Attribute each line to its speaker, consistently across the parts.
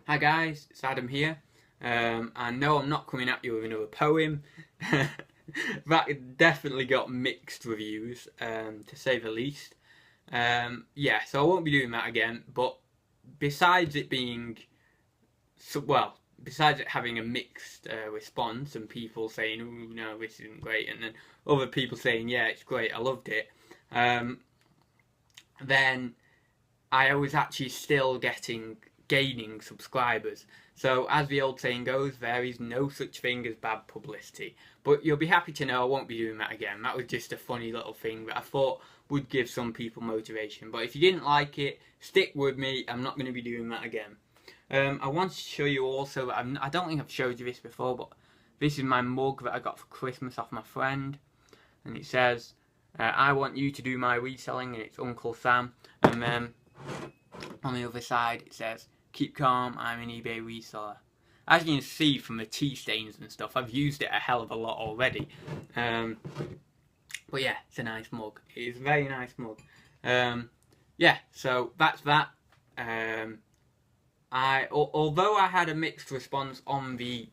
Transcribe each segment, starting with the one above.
Speaker 1: Hi guys, it's Adam here, and no, I'm not coming at you with another poem. That definitely got mixed reviews, to say the least. Yeah, so I won't be doing that again, but besides it being, besides it having a mixed response and people saying, "Ooh, no, this isn't great," and then other people saying, "Yeah, it's great, I loved it," then I was actually still gaining subscribers. So as the old saying goes, there is no such thing as bad publicity. But you'll be happy to know I won't be doing that again. That was just a funny little thing that I thought would give some people motivation. But if you didn't like it, stick with me. I'm not going to be doing that again. I want to show you also that I don't think I've showed you this before, but this is my mug that I got for Christmas off my friend. And it says, I want you to do my reselling, and it's Uncle Sam. And then on the other side it says, keep calm, I'm an eBay reseller. As you can see from the tea stains and stuff, I've used it a hell of a lot already. But yeah, it's a nice mug. It is a very nice mug. Yeah, so that's that. Although I had a mixed response on the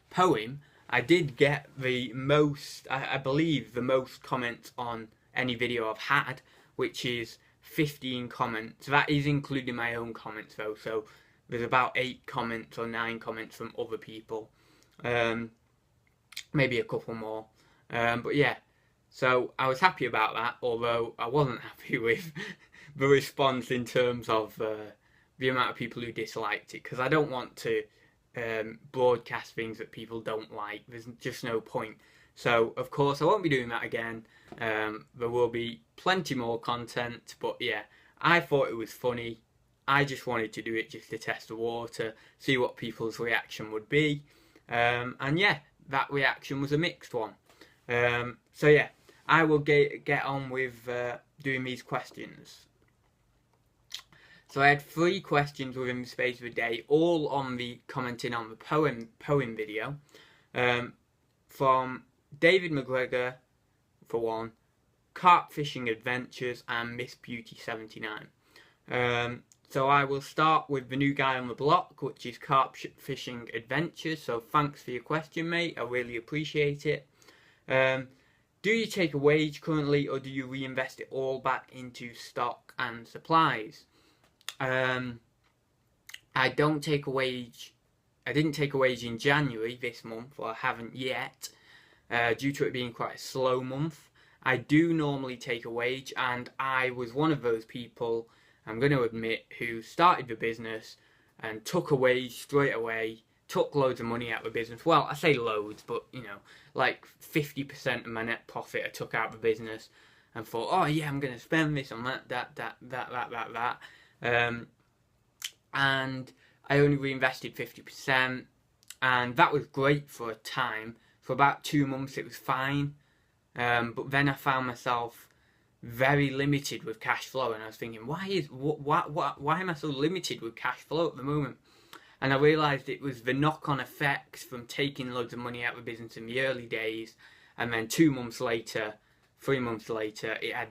Speaker 1: poem, I did get the most, I believe, the most comments on any video I've had, which is 15 comments. That is including my own comments though, so there's about 8 comments or 9 comments from other people, maybe a couple more, but yeah, so I was happy about that, although I wasn't happy with the response in terms of the amount of people who disliked it, because I don't want to broadcast things that people don't like. There's just no point. So of course I won't be doing that again. There will be plenty more content, but yeah, I thought it was funny. I just wanted to do it just to test the water, see what people's reaction would be, and yeah, that reaction was a mixed one. So yeah, I will get on with doing these questions. So I had 3 questions within the space of a day, all on the commenting on the poem video, from David McGregor, for one, Carp Fishing Adventures, and Miss Beauty 79. So I will start with the new guy on the block, which is Carp Fishing Adventures. So thanks for your question, mate. I really appreciate it. Do you take a wage currently, or do you reinvest it all back into stock and supplies? I don't take a wage. I didn't take a wage in January this month, or I haven't yet, due to it being quite a slow month. I do normally take a wage, and I was one of those people, I'm going to admit, who started the business and took a wage straight away, took loads of money out of the business. Well, I say loads, but you know, like 50% of my net profit I took out of the business and thought, oh yeah, I'm going to spend this on that. And I only reinvested 50%, and that was great for a time. For about 2 months it was fine, but then I found myself very limited with cash flow, and I was thinking, why am I so limited with cash flow at the moment? And I realised it was the knock-on effects from taking loads of money out of the business in the early days, and then 2 months later, 3 months later, it had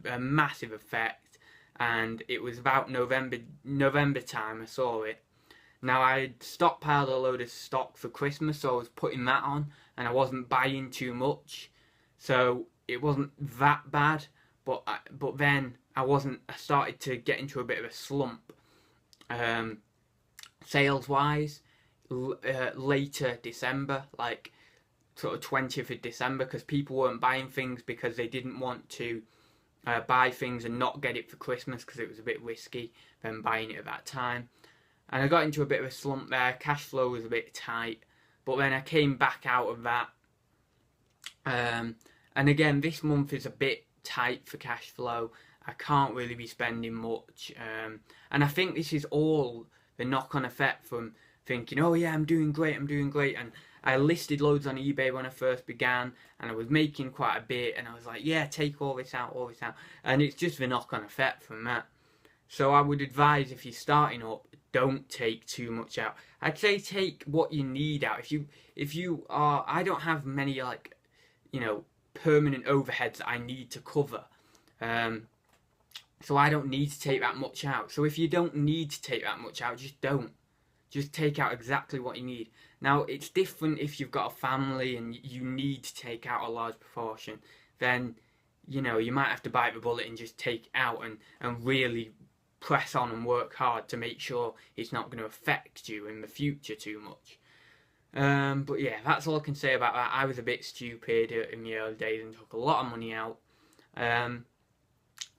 Speaker 1: a massive effect, and it was about November time I saw it. Now, I had stockpiled a load of stock for Christmas, so I was putting that on, and I wasn't buying too much, so it wasn't that bad. But then I started to get into a bit of a slump, sales-wise, later December, like sort of 20th of December, because people weren't buying things because they didn't want to buy things and not get it for Christmas because it was a bit risky then buying it at that time. And I got into a bit of a slump there. Cash flow was a bit tight, but then I came back out of that. And again, this month is a bit tight for cash flow. I can't really be spending much. And I think this is all the knock-on effect from thinking, oh yeah, I'm doing great. And I listed loads on eBay when I first began, and I was making quite a bit, and I was like, yeah, take all this out. And it's just the knock-on effect from that. So I would advise, if you're starting up, don't take too much out. I'd say take what you need out. If you are, I don't have many, like, you know, permanent overheads that I need to cover. So I don't need to take that much out. So if you don't need to take that much out, just don't. just take out exactly what you need. Now, it's different if you've got a family and you need to take out a large proportion. Then, you know, you might have to bite the bullet and just take it out and really press on and work hard to make sure it's not going to affect you in the future too much. But yeah, that's all I can say about that. I was a bit stupid in the early days and took a lot of money out. And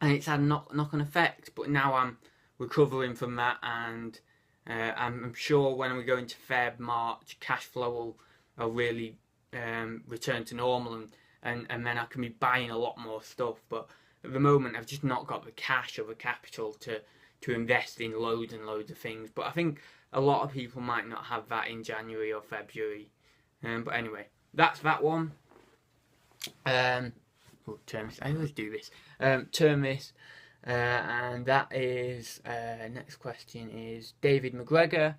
Speaker 1: it's had a knock-on effect, but now I'm recovering from that, and I'm sure when we go into Feb, March, cash flow will really return to normal, and then I can be buying a lot more stuff. But at the moment, I've just not got the cash or the capital to invest in loads and loads of things. But I think a lot of people might not have that in January or February. But anyway, that's that one. Term this. I always do this. Term this. And that is, next question is David McGregor.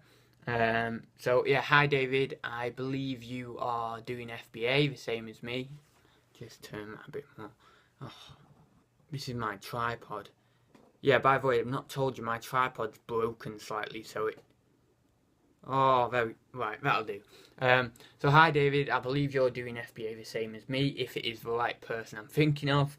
Speaker 1: So yeah, hi David, I believe you are doing FBA, the same as me. Just turn that a bit more. Oh, this is my tripod. Yeah, by the way, I've not told you my tripod's broken slightly, so it... Oh, right, that'll do. So hi David, I believe you're doing FBA the same as me, if it is the right person I'm thinking of.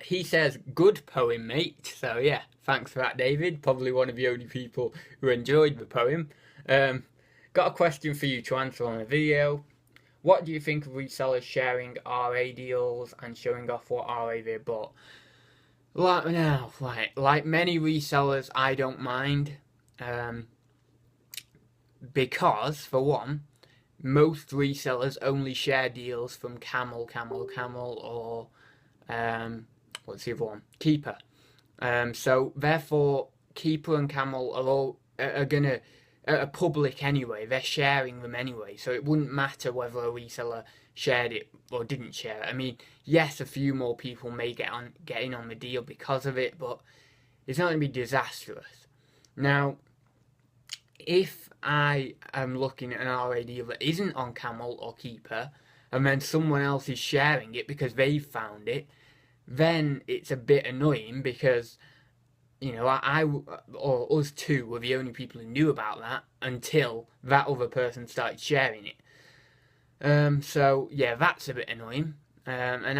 Speaker 1: He says, good poem, mate. So yeah, thanks for that, David. Probably one of the only people who enjoyed the poem. Got a question for you to answer on the video. What do you think of resellers sharing RA deals and showing off what RA they bought? Like many resellers, I don't mind. Because, for one, most resellers only share deals from Camel, or what's the other one? Keeper. So therefore, Keeper and Camel are public anyway. They're sharing them anyway. So it wouldn't matter whether a reseller shared it or didn't share it. I mean, yes, a few more people may get in on the deal because of it, but it's not going to be disastrous. Now, if I am looking at an RA deal that isn't on Camel or Keeper, and then someone else is sharing it because they've found it, then it's a bit annoying because, you know, I or us two were the only people who knew about that until that other person started sharing it. So yeah, that's a bit annoying. And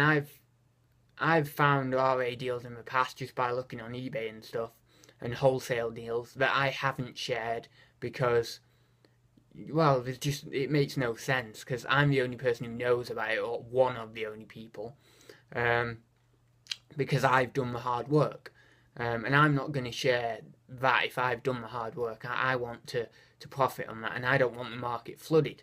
Speaker 1: I've found RA deals in the past just by looking on eBay and stuff, and wholesale deals that I haven't shared because, well, it makes no sense because I'm the only person who knows about it, or one of the only people, because I've done the hard work, and I'm not going to share that if I've done the hard work. I want to profit on that, and I don't want the market flooded.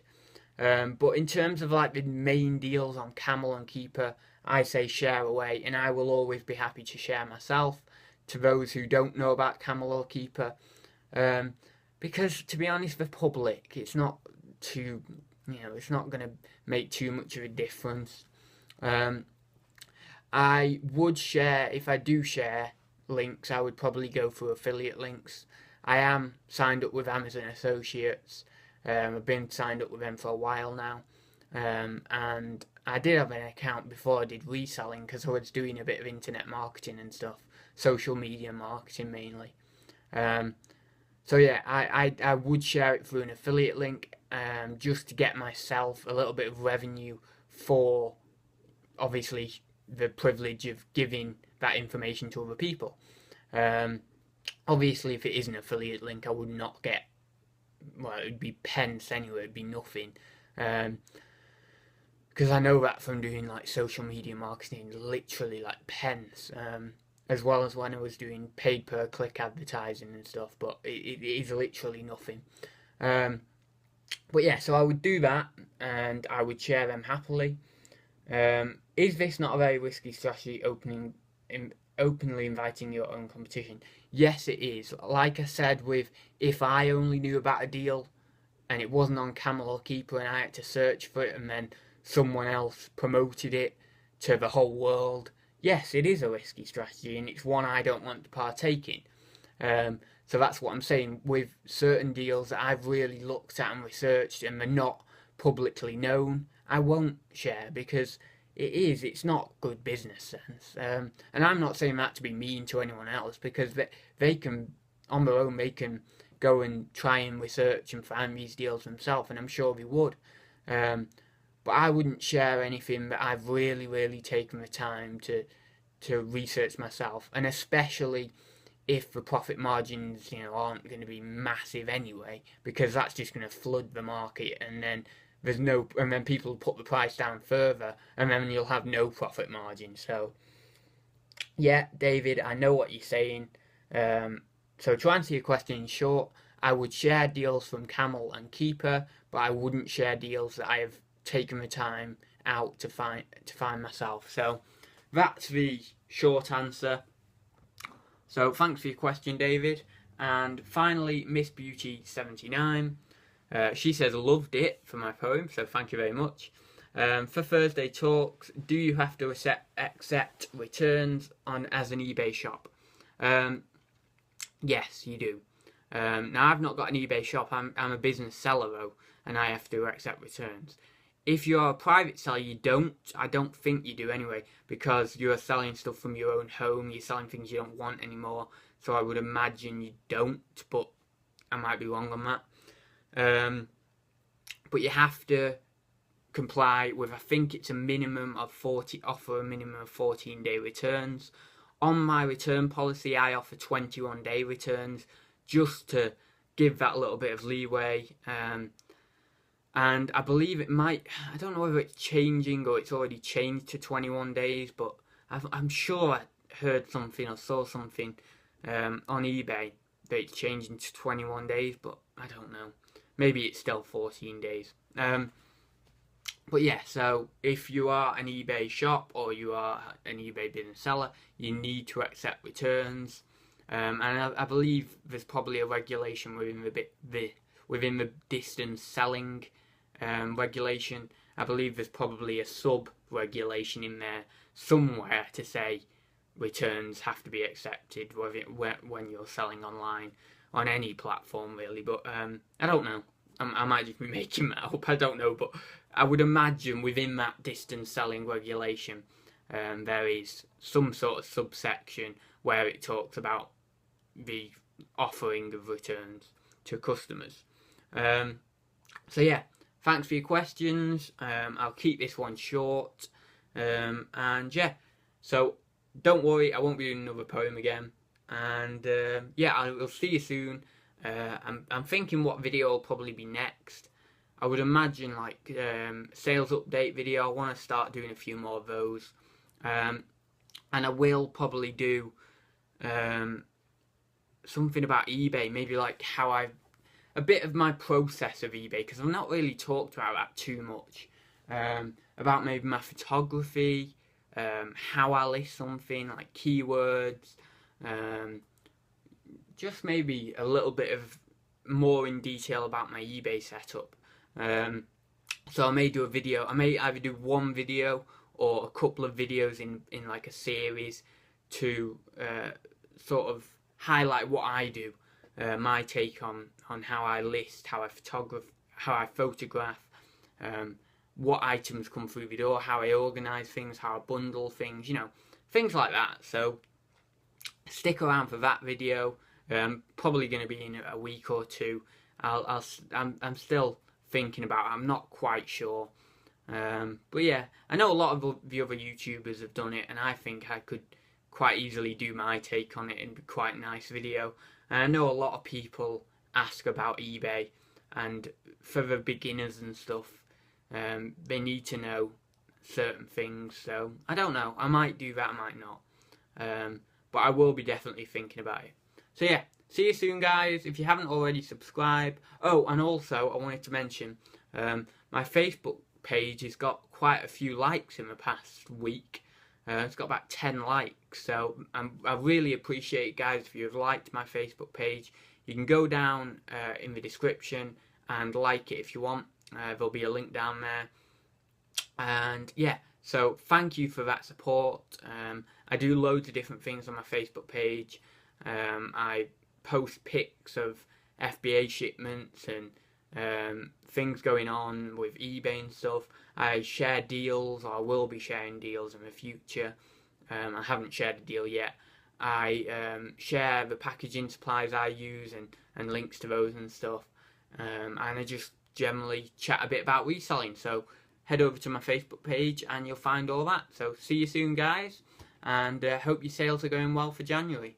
Speaker 1: But in terms of like the main deals on Camel and Keeper, I say share away, and I will always be happy to share myself to those who don't know about Camel or Keeper. Because to be honest, the public, it's not it's not going to make too much of a difference. I would share, if I do share links, I would probably go for affiliate links. I am signed up with Amazon Associates. I've been signed up with them for a while now. And I did have an account before I did reselling because I was doing a bit of internet marketing and stuff. Social media marketing mainly. So yeah, I would share it through an affiliate link just to get myself a little bit of revenue for, obviously, the privilege of giving that information to other people. Obviously, if it is an affiliate link, I would not get, well, it would be pence anyway, it would be nothing. Because I know that from doing like social media marketing, literally like pence. As well as when I was doing paid per click advertising and stuff, but it is literally nothing. But yeah, so I would do that and I would share them happily. Is this not a very risky strategy, openly inviting your own competition? Yes, it is. Like I said, if I only knew about a deal and it wasn't on Camel or Keeper and I had to search for it and then someone else promoted it to the whole world, yes, it is a risky strategy and it's one I don't want to partake in. So that's what I'm saying. With certain deals that I've really looked at and researched and they're not publicly known, I won't share because it's not good business sense. And I'm not saying that to be mean to anyone else because they can on their own, they can go and try and research and find these deals themselves, and I'm sure they would. But I wouldn't share anything that I've really taken the time to research myself, and especially if the profit margins, aren't going to be massive anyway, because that's just going to flood the market, and then people put the price down further, and then you'll have no profit margin. So, yeah, David, I know what you're saying. So to answer your question in short, I would share deals from Camel and Keeper, but I wouldn't share deals that I have taken the time out to find myself. So that's the short answer. So thanks for your question, David. And finally, Miss Beauty 79. She says, loved it for my poem, so thank you very much. For Thursday talks, do you have to accept returns as an eBay shop? Yes, you do. Now, I've not got an eBay shop. I'm a business seller, though, and I have to accept returns. If you're a private seller, you don't. I don't think you do anyway, because you're selling stuff from your own home. You're selling things you don't want anymore. So I would imagine you don't, but I might be wrong on that. But you have to comply with, I think it's a minimum of 14-day returns. On my return policy, I offer 21-day returns just to give that little bit of leeway. And I believe it might, I don't know whether it's changing or it's already changed to 21 days, but I'm sure I heard something or saw something on eBay that it's changing to 21 days, but I don't know. Maybe it's still 14 days. But yeah, so if you are an eBay shop or you are an eBay business seller, you need to accept returns. And I believe there's probably a regulation within the distance selling regulation. I believe there's probably a sub-regulation in there somewhere to say returns have to be accepted when you're selling online on any platform, really. But I don't know. I might just be making that up. I don't know, but I would imagine within that distance selling regulation, there is some sort of subsection where it talks about the offering of returns to customers. So yeah, thanks for your questions. I'll keep this one short. And yeah, so don't worry, I won't be doing another poem again. And yeah, I will see you soon. I'm thinking what video will probably be next. I would imagine like sales update video. I want to start doing a few more of those. And I will probably do something about eBay, maybe like a bit of my process of eBay, because I've not really talked about that too much. About maybe my photography, how I list something, like keywords, just maybe a little bit of more in detail about my eBay setup. So I may do a video. I may either do one video or a couple of videos in like a series to sort of highlight what I do, my take on how I list, how I photograph, what items come through the door, how I organise things, how I bundle things, things like that. So stick around for that video. Probably going to be in a week or two. I'm still thinking about it. I'm not quite sure. But yeah, I know a lot of the other YouTubers have done it, and I think I could quite easily do my take on it and be quite a nice video. And I know a lot of people ask about eBay, and for the beginners and stuff, they need to know certain things. So I don't know. I might do that, I might not. But I will be definitely thinking about it. So yeah, see you soon, guys. If you haven't already, subscribe. Oh, and also I wanted to mention my Facebook page has got quite a few likes in the past week. It's got about 10 likes, so I really appreciate it, guys, if you have liked my Facebook page. You can go down in the description and like it if you want. There'll be a link down there. And yeah, so thank you for that support. I do loads of different things on my Facebook page. I post pics of FBA shipments and things going on with eBay and stuff. I share deals, or I will be sharing deals in the future. I haven't shared a deal yet. I share the packaging supplies I use and links to those and stuff. And I just generally chat a bit about reselling. So head over to my Facebook page and you'll find all that. So see you soon, guys, and hope your sales are going well for January.